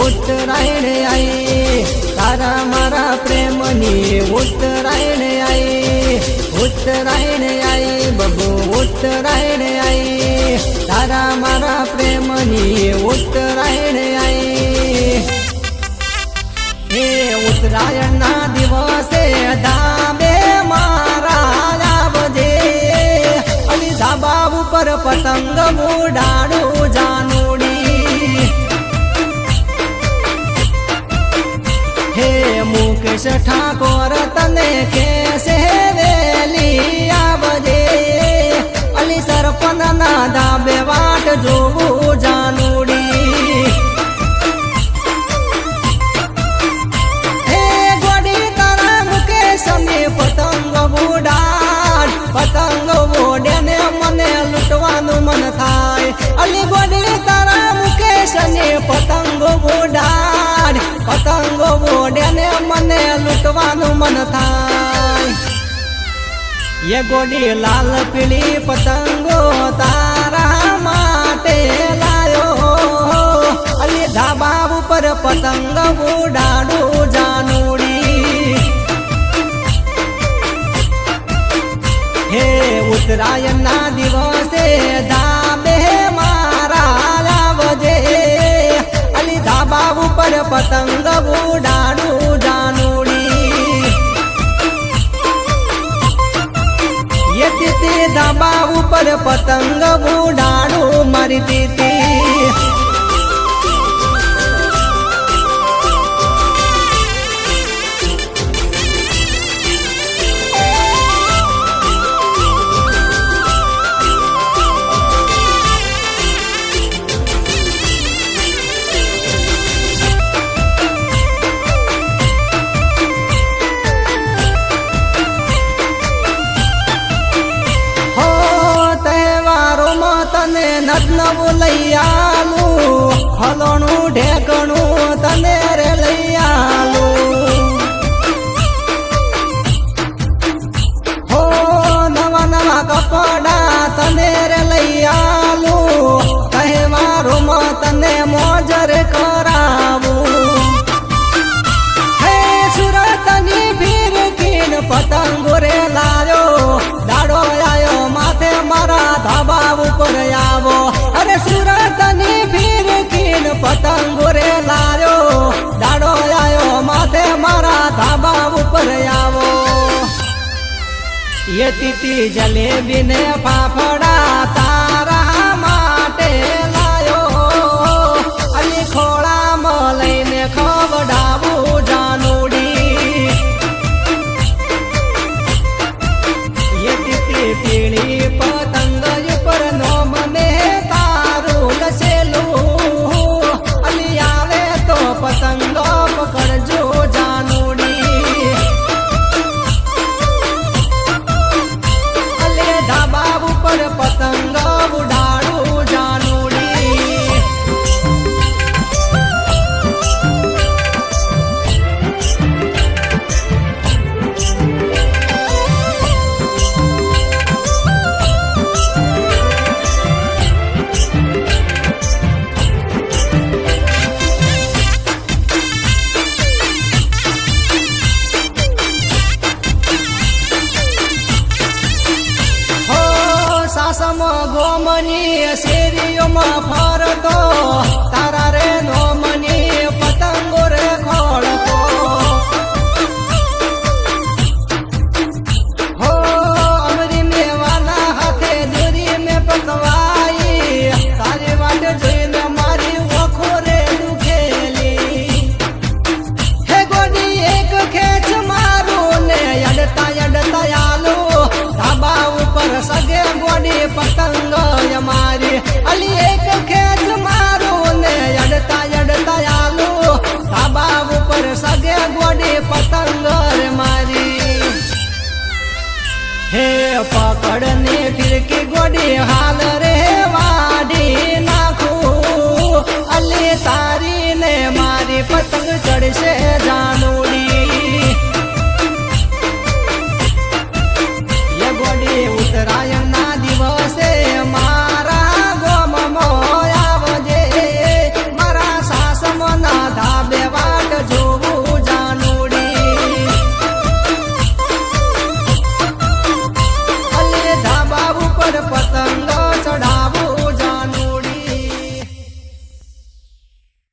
ઉત્તરાયણ આઈ, તારા મારા પ્રેમની ઉત્તરાયણ આઈ, ઉત્તરાયણ આઈ બબુ ઉત્તરાયણ આઈ, તારા મારા પ્રેમની ઉત્તરાયણ આઈ. હે ઉત્તરાયણ ના દિવસે ધાબે મારા આવજે, અને ધાબા ઉપર પતંગ ઉડાડું જાનુડી. હે મુકેશ ઠાકોર તને કેસે વેલી આવજે, અલી સરપન ના ધાબે વાટ જોવું જાનુડી. હે ગોડી તારા મુકેશ ને પતંગ ઉડાડ, પતંગ ઉડે ને મને લૂંટવાનું મન થાય. અલી ગોડી તારા મુકેશ ને પતંગ ઉડાડ, પતંગ ઉડે ને મને લૂંટવાનું મન થાય. ये गोडी लाल पीली पतंगो तारा माटे लायो, अली धाबा ऊपर पतंग उडाडू जानुडी. हे उतरायण ना दिवसे धाबे मारा आवजे, अली धाबा ऊपर पतंग उडाडू जानुडी. ये तीती धाबा ऊपर पतंग उडाडू मारी तीती. તને નદનવું લઈ આલું, હલણું ઢેકણું તને રે લઈ આલું. હો નવા નવા કપડા તને રે લઈ આલું, તહેવારોમાં તને મોજર કરાવું. હે સુરતની ફિરકીન પતંગો રે લાયો, દાડો આયો માથે મારા ધાબા ઉપર આવો. અરે સુરતની ફિરકીન પતંગો રે લાયો, દાડો આયો માથે મારા ધાબા ઉપર આવો. ये तीती जलेबी ने फाफड़ा तारा माटे लायो, अली खोड़ा में लईने खवડાવું જાનુડી. ये तीती पीળી પતંગ ઉપર નોમ ને તારું લસેલું, અલી આવે તો પતંગો પકડજો જાનુડી. અલે ધાબા ઉપર પતંગ ઉડાડું જાનુડી. સાસમ ગોમની શેરીઓમાં ફરતો, તારા રે નોમની પતંગો રે ખોળતો. હો અમરી મેવાના હાથે દોરી મેં પકવાઈ, તારી વાટ જોઈને મારી ઓખો રે દુખેલી. હે ગોડી એક ખેંચ મારું ને અડતા અડતા આલું, ધાબા ઉપર સગે ગોડી પતંગ મારી. અલી એક ખેંચ મારું ને અડતા અડતા આલું, ધાબા ઉપર સગે ગોડી પતંગ મારી. હે પકડ ને ફિરકી ગોડી